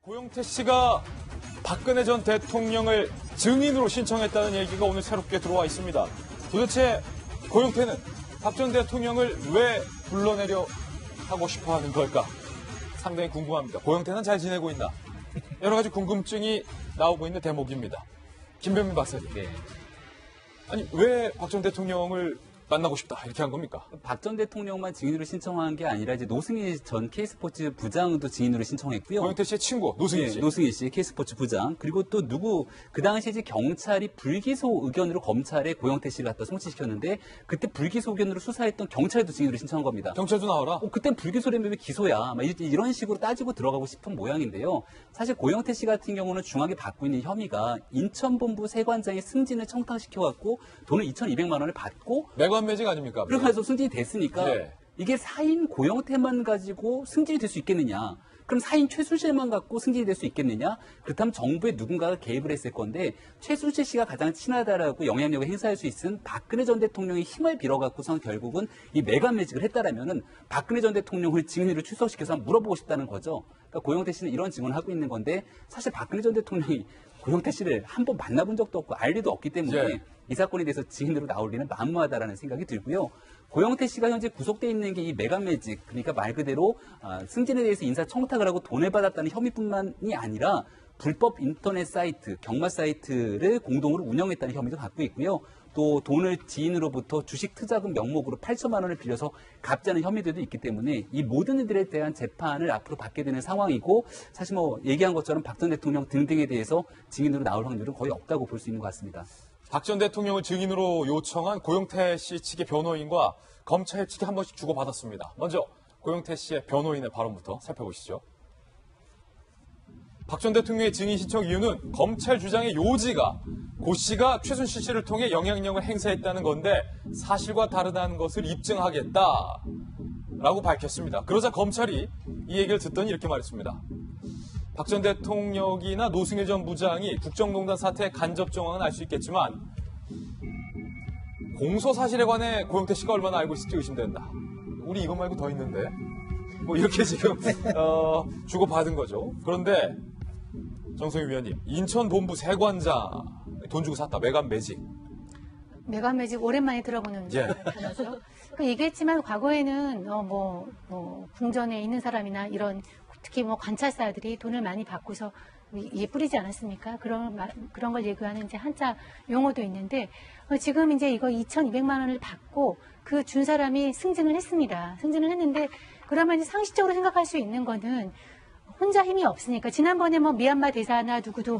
고영태 씨가 박근혜 전 대통령을 증인으로 신청했다는 얘기가 오늘 새롭게 들어와 있습니다. 도대체 고영태는 박 전 대통령을 왜 불러내려 하고 싶어 하는 걸까? 상당히 궁금합니다. 고영태는 잘 지내고 있나? 여러 가지 궁금증이 나오고 있는 대목입니다. 김병민 박사님. 네. 아니, 왜 박 전 대통령을 만나고 싶다 이렇게 한 겁니까? 박 전 대통령만 증인으로 신청한 게 아니라 이제 노승일 전 K스포츠 부장도 증인으로 신청했고요. 고영태 씨의 친구 노승일 씨. 네, 노승일 씨 K스포츠 부장. 그리고 또 그 당시에 이제 경찰이 불기소 의견으로 검찰에 고영태 씨를 갖다 송치시켰는데 그때 불기소 의견으로 수사했던 경찰도 증인으로 신청한 겁니다. 경찰도 나와라. 그땐 불기소라면 왜 기소야? 막 이런 식으로 따지고 들어가고 싶은 모양인데요. 사실 고영태 씨 같은 경우는 중하게 받고 있는 혐의가 인천본부 세관장의 승진을 청탁시켜갖고 돈을 2,200만 원을 받고 매직 아닙니까? 그렇게 해서 승진이 됐으니까 네. 이게 사인 고영태만 가지고 승진이 될 수 있겠느냐? 그럼 사인 최순실만 갖고 승진이 될 수 있겠느냐? 그렇다면 정부에 누군가가 개입을 했을 건데 최순실 씨가 가장 친하다라고 영향력을 행사할 수 있는 박근혜 전 대통령의 힘을 빌어갖고선 결국은 이 매간 매직을 했다라면은 박근혜 전 대통령을 증인으로 출석시켜서 한번 물어보고 싶다는 거죠. 그러니까 고영태 씨는 이런 증언을 하고 있는 건데 사실 박근혜 전 대통령이 고영태 씨를 한번 만나본 적도 없고 알 리도 없기 때문에 네. 이 사건에 대해서 증인으로 나올 리는 만무하다라는 생각이 들고요. 고영태 씨가 현재 구속돼 있는 게 이 매간 매직, 그러니까 말 그대로 승진에 대해서 인사 청탁을 하고 돈을 받았다는 혐의뿐만이 아니라 불법 인터넷 사이트, 경마 사이트를 공동으로 운영했다는 혐의도 갖고 있고요. 또 돈을 지인으로부터 주식 투자금 명목으로 8천만 원을 빌려서 갚자는 혐의들도 있기 때문에 이 모든 이들에 대한 재판을 앞으로 받게 되는 상황이고 사실 뭐 얘기한 것처럼 박 전 대통령 등등에 대해서 증인으로 나올 확률은 거의 없다고 볼 수 있는 것 같습니다. 박 전 대통령을 증인으로 요청한 고영태 씨 측의 변호인과 검찰 측이 한 번씩 주고받았습니다. 먼저 고영태 씨의 변호인의 발언부터 살펴보시죠. 박 전 대통령의 증인 신청 이유는 검찰 주장의 요지가 고 씨가 최순실 씨를 통해 영향력을 행사했다는 건데 사실과 다르다는 것을 입증하겠다라고 밝혔습니다. 그러자 검찰이 이 얘기를 듣더니 이렇게 말했습니다. 박 전 대통령이나 노승일 전 부장이 국정농단 사태의 간접 정황은 알 수 있겠지만 공소 사실에 관해 고영태 씨가 얼마나 알고 있을지 의심된다. 우리 이것 말고 더 있는데 뭐 이렇게 지금 주고받은 거죠. 그런데 정성희 위원님, 인천 본부 세관장 돈 주고 샀다. 매간 매직. 매간 매직 오랜만에 들어보는 예. 단어죠. 얘기했지만 과거에는 궁전에 있는 사람이나 이런 특히 관찰사들이 돈을 많이 받고서 이게 뿌리지 않았습니까? 그런 걸 얘기하는 이제 한자 용어도 있는데 지금 이제 이거 2,200만 원을 받고 그 준 사람이 승진을 했습니다. 승진을 했는데 그러면 이제 상식적으로 생각할 수 있는 거는 혼자 힘이 없으니까 지난번에 미얀마 대사나 누구도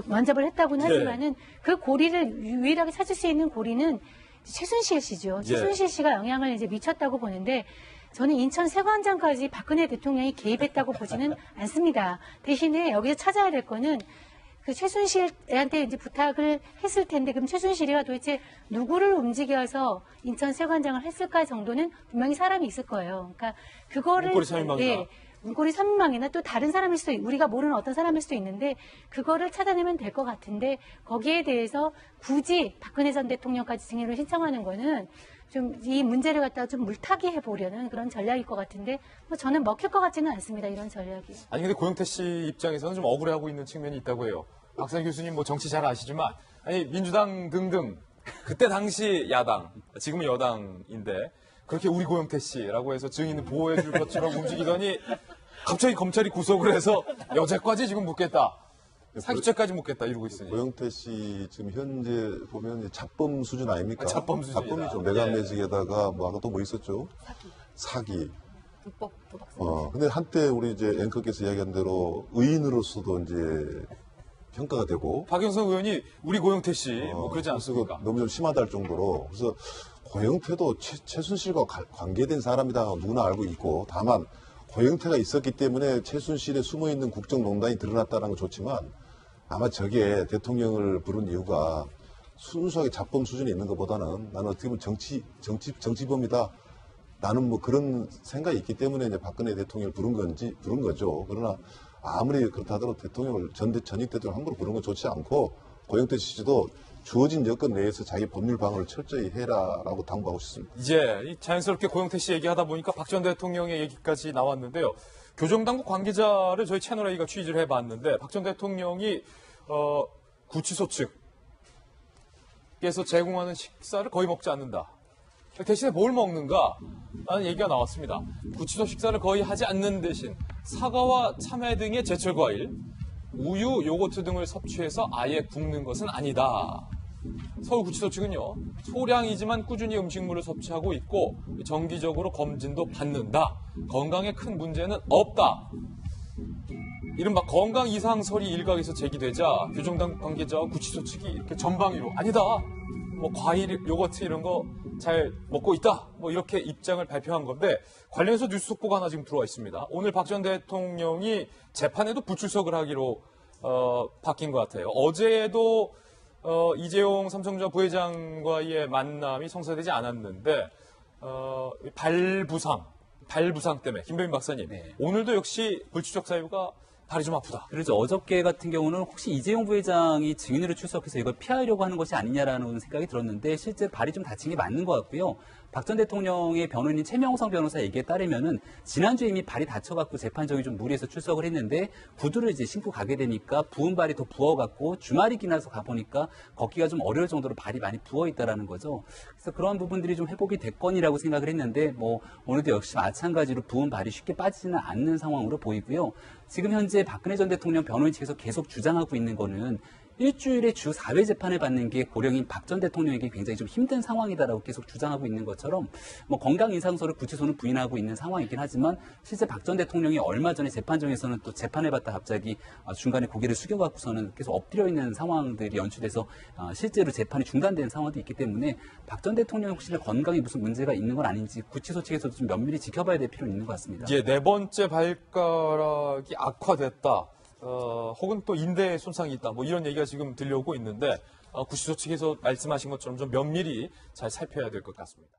면접을 했다고는 하지만은 그 고리를 유일하게 찾을 수 있는 고리는 최순실 씨죠. 최순실 씨가 영향을 이제 미쳤다고 보는데 저는 인천 세관장까지 박근혜 대통령이 개입했다고 보지는 않습니다. 대신에 여기서 찾아야 될 거는 그 최순실한테 이제 부탁을 했을 텐데 그럼 최순실이가 도대체 누구를 움직여서 인천 세관장을 했을까 정도는 분명히 사람이 있을 거예요. 그러니까 그거를 문고리 3인방이나 문고리 3인방이나 또 다른 사람일 수도 우리가 모르는 어떤 사람일 수도 있는데 그거를 찾아내면 될 것 같은데 거기에 대해서 굳이 박근혜 전 대통령까지 증인을 신청하는 거는 좀 이 문제를 갖다가 좀 물타기 해보려는 그런 전략일 것 같은데 저는 먹힐 것 같지는 않습니다. 이런 전략이. 아니 근데 고영태 씨 입장에서는 좀 억울해하고 있는 측면이 있다고 해요. 박사 교수님 정치 잘 아시지만 아니 민주당 등등 그때 당시 야당 지금은 여당인데 그렇게 우리 고영태 씨라고 해서 증인을 보호해 줄 것처럼 움직이더니 갑자기 검찰이 구속을 해서 여죄까지 지금 묻겠다. 사기죄까지 묻겠다 이러고 있으니. 고영태 씨 지금 현재 보면 자범 수준 아닙니까? 자범 수준이다. 자범이죠. 매간 매직에다가 아까 또 뭐 있었죠? 사기. 불법 도박. 근데 한때 우리 이제 앵커께서 이야기한 대로 의인으로서도 이제 평가가 되고. 박영선 의원이 우리 고영태 씨 그러지 그래서 않습니까? 너무 좀 심하다 할 정도로. 그래서 고영태도 최순실과 관계된 사람이다 누구나 알고 있고 다만 고영태가 있었기 때문에 최순실에 숨어있는 국정농단이 드러났다는 건 좋지만 아마 저게 대통령을 부른 이유가 순수하게 자범 수준에 있는 것보다는 나는 어떻게 보면 정치범이다. 나는 그런 생각이 있기 때문에 이제 박근혜 대통령을 부른 거죠. 그러나 아무리 그렇다 하더라도 대통령을 전직 대통령 함부로 부른 건 좋지 않고 고영태 씨도 주어진 여건 내에서 자기 법률 방어를 철저히 해라라고 당부하고 싶습니다. 이제 자연스럽게 고영태 씨 얘기하다 보니까 박 전 대통령의 얘기까지 나왔는데요. 교정당국 관계자를 저희 채널 A가 취재를 해봤는데 박 전 대통령이 구치소 측에서 제공하는 식사를 거의 먹지 않는다. 대신에 뭘 먹는가? 라는 얘기가 나왔습니다. 구치소 식사를 거의 하지 않는 대신 사과와 참외 등의 제철 과일, 우유, 요거트 등을 섭취해서 아예 굶는 것은 아니다. 서울구치소 측은요, 소량이지만 꾸준히 음식물을 섭취하고 있고 정기적으로 검진도 받는다. 건강에 큰 문제는 없다. 이른바 건강 이상설이 일각에서 제기되자 교정당국 관계자와 구치소 측이 이렇게 전방위로 아니다. 뭐 과일, 요거트 이런 거 잘 먹고 있다. 뭐 이렇게 입장을 발표한 건데 관련해서 뉴스 속보가 하나 지금 들어와 있습니다. 오늘 박 전 대통령이 재판에도 불출석을 하기로 바뀐 것 같아요. 어제도 이재용 삼성전자 부회장과의 만남이 성사되지 않았는데 발부상 때문에 김병민 박사님 네. 오늘도 역시 불출석 사유가 다리 좀 아프다. 그렇죠. 어저께 같은 경우는 혹시 이재용 부회장이 증인으로 출석해서 이걸 피하려고 하는 것이 아니냐라는 생각이 들었는데 실제 발이 좀 다친 게 맞는 것 같고요. 박 전 대통령의 변호인인 최명성 변호사 얘기에 따르면은 지난주에 이미 발이 다쳐갖고 재판정이 좀 무리해서 출석을 했는데 구두를 이제 신고 가게 되니까 부은 발이 더 부어갖고 주말이 지나서 가보니까 걷기가 좀 어려울 정도로 발이 많이 부어 있다라는 거죠. 그래서 그런 부분들이 좀 회복이 됐거니라고 생각을 했는데 뭐 오늘도 역시 마찬가지로 부은 발이 쉽게 빠지지는 않는 상황으로 보이고요. 지금 현재 박근혜 전 대통령 변호인 측에서 계속 주장하고 있는 거는 일주일에 주 4회 재판을 받는 게 고령인 박 전 대통령에게 굉장히 좀 힘든 상황이다라고 계속 주장하고 있는 것처럼 뭐 건강 인상서를 구치소는 부인하고 있는 상황이긴 하지만 실제 박 전 대통령이 얼마 전에 재판정에서는 또 재판해봤다 갑자기 중간에 고개를 숙여갖고서는 계속 엎드려 있는 상황들이 연출돼서 실제로 재판이 중단된 상황도 있기 때문에 박 전 대통령 혹시나 건강에 무슨 문제가 있는 건 아닌지 구치소 측에서도 좀 면밀히 지켜봐야 될 필요는 있는 것 같습니다. 이제 네 번째 발가락이 악화됐다. 혹은 또 인대에 손상이 있다. 뭐 이런 얘기가 지금 들려오고 있는데 구치소 측에서 말씀하신 것처럼 좀 면밀히 잘 살펴야 될 것 같습니다.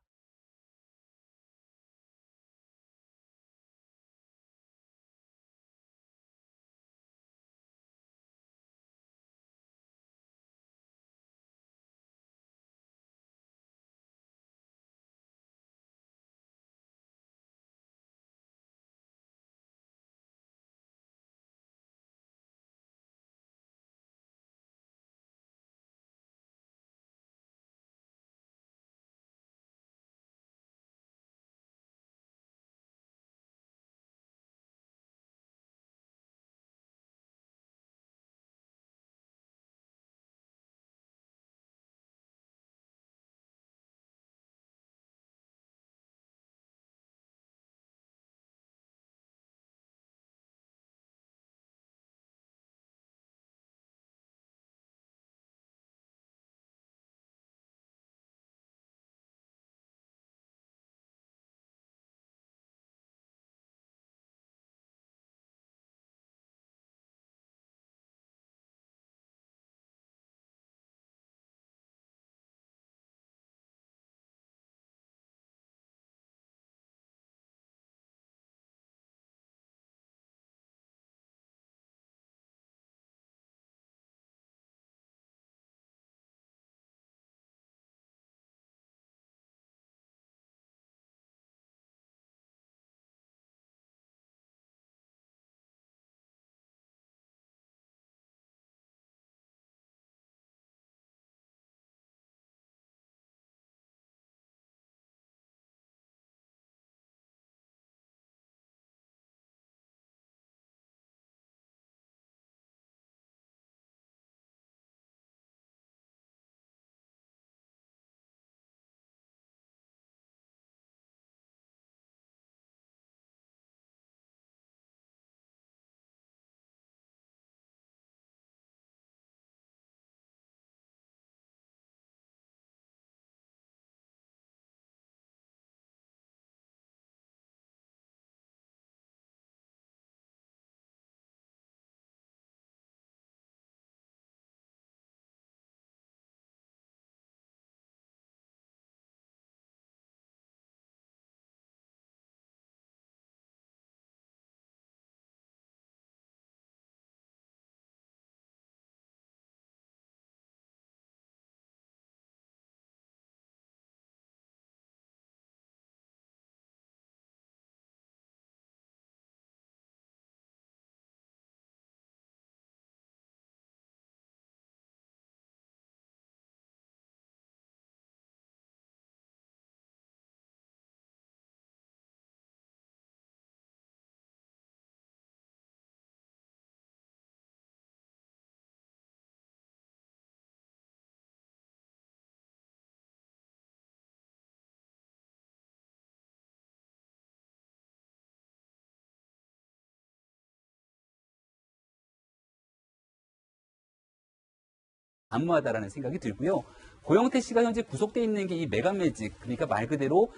난무하다라는 생각이 들고요. 고영태 씨가 현재 구속돼 있는 게 이 메가매직, 그러니까 말 그대로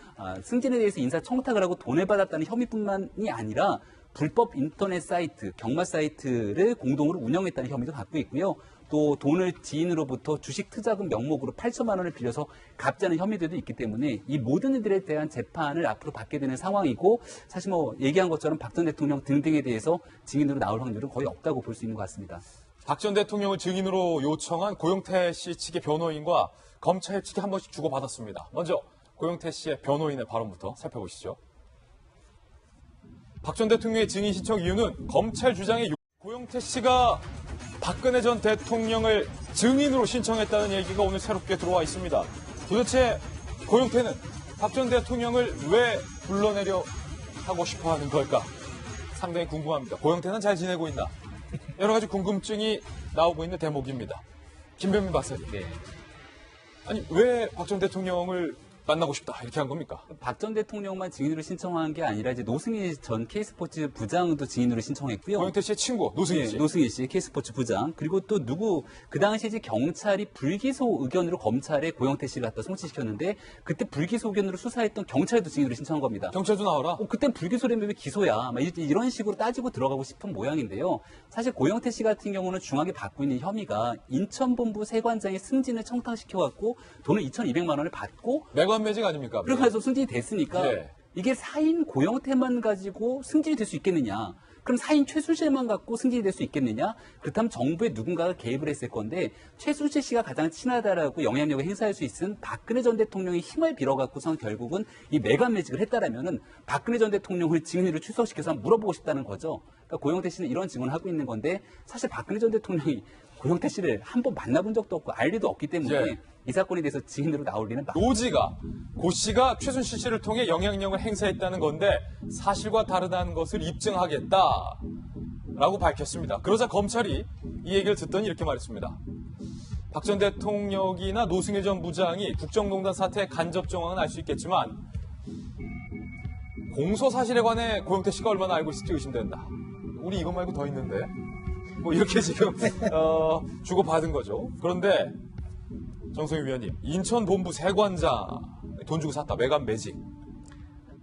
승진에 대해서 인사 청탁을 하고 돈을 받았다는 혐의뿐만이 아니라 불법 인터넷 사이트, 경마 사이트를 공동으로 운영했다는 혐의도 갖고 있고요. 또 돈을 지인으로부터 주식 투자금 명목으로 8천만 원을 빌려서 갚자는 혐의들도 있기 때문에 이 모든 이들에 대한 재판을 앞으로 받게 되는 상황이고, 사실 뭐 얘기한 것처럼 박 전 대통령 등등에 대해서 증인으로 나올 확률은 거의 없다고 볼 수 있는 것 같습니다. 박 전 대통령을 증인으로 요청한 고영태 씨 측의 변호인과 검찰 측이 한 번씩 주고받았습니다. 먼저 고영태 씨의 변호인의 발언부터 살펴보시죠. 박 전 대통령의 증인 신청 이유는 검찰 주장에 고영태 씨가 박근혜 전 대통령을 증인으로 신청했다는 얘기가 오늘 새롭게 들어와 있습니다. 도대체 고영태는 박 전 대통령을 왜 불러내려 하고 싶어 하는 걸까? 상당히 궁금합니다. 고영태는 잘 지내고 있나? 여러 가지 궁금증이 나오고 있는 대목입니다. 김병민 박사님. 네. 아니, 왜 박 전 대통령을 만나고 싶다 이렇게 한 겁니까? 박 전 대통령만 증인으로 신청한 게 아니라 이제 노승일 전 K스포츠 부장도 증인으로 신청했고요. 고영태 씨의 친구 노승일 씨. 네, 노승일 씨 K스포츠 부장. 그리고 또 그 당시에 이제 경찰이 불기소 의견으로 검찰에 고영태 씨를 갖다 송치시켰는데, 그때 불기소 의견으로 수사했던 경찰도 증인으로 신청한 겁니다. 경찰도 나와라. 그땐 불기소라면 왜 기소야? 막 이런 식으로 따지고 들어가고 싶은 모양인데요. 사실 고영태 씨 같은 경우는 중앙에 받고 있는 혐의가 인천본부 세관장의 승진을 청탁시켜갖고 돈을 2,200만 원을 받고 매관매직 아닙니까? 그러고 나서 승진이 됐으니까 네. 이게 사인 고영태만 가지고 승진이 될 수 있겠느냐? 그럼 사인 최순실만 갖고 승진이 될 수 있겠느냐? 그렇다면 정부의 누군가가 개입을 했을 건데, 최순실 씨가 가장 친하다라고 영향력을 행사할 수 있는 박근혜 전 대통령의 힘을 빌어갖고선 결국은 이 매관매직을 했다라면은 박근혜 전 대통령을 증인으로 출석시켜서 한번 물어보고 싶다는 거죠. 그러니까 고영태 씨는 이런 증언을 하고 있는 건데, 사실 박근혜 전 대통령이 고영태 씨를 한 번 만나본 적도 없고 알 리도 없기 때문에 네. 이 사건에 대해서 증인으로 나올 리는 노지가 고 씨가 최순실 씨를 통해 영향력을 행사했다는 건데 사실과 다르다는 것을 입증하겠다라고 밝혔습니다. 그러자 검찰이 이 얘기를 듣더니 이렇게 말했습니다. 박 전 대통령이나 노승일 전 부장이 국정농단 사태의 간접 정황은 알 수 있겠지만 공소 사실에 관해 고영태 씨가 얼마나 알고 있을지 의심된다. 우리 이것 말고 더 있는데 뭐 이렇게 지금 주고받은 거죠. 그런데 정성희 위원님, 인천 본부 세관장 돈 주고 샀다. 매관매직.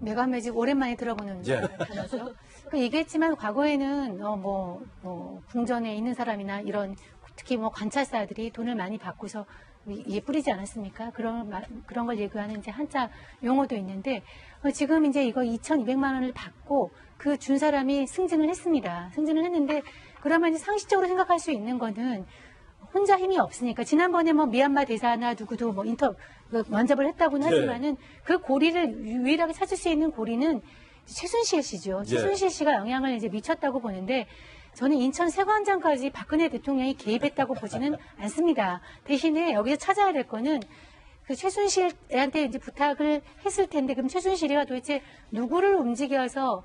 메가매직 오랜만에 들어보는 예. 단어죠. 그 얘기했지만 과거에는 궁전에 있는 사람이나 이런 특히 뭐 관찰사들이 돈을 많이 받고서 이게 뿌리지 않았습니까? 그런 걸 예고하는 이제 한자 용어도 있는데, 지금 이제 이거 2,200만 원을 받고 그 준 사람이 승진을 했습니다. 승진을 했는데, 그러면 이제 상식적으로 생각할 수 있는 거는 혼자 힘이 없으니까, 지난번에 뭐 미얀마 대사나 누구도 뭐 면접을 했다고는 하지만은 그 고리를 유일하게 찾을 수 있는 고리는 최순실 씨죠. 최순실 씨가 영향을 이제 미쳤다고 보는데, 저는 인천 세관장까지 박근혜 대통령이 개입했다고 보지는 않습니다. 대신에 여기서 찾아야 될 거는 그 최순실한테 이제 부탁을 했을 텐데, 그럼 최순실이가 도대체 누구를 움직여서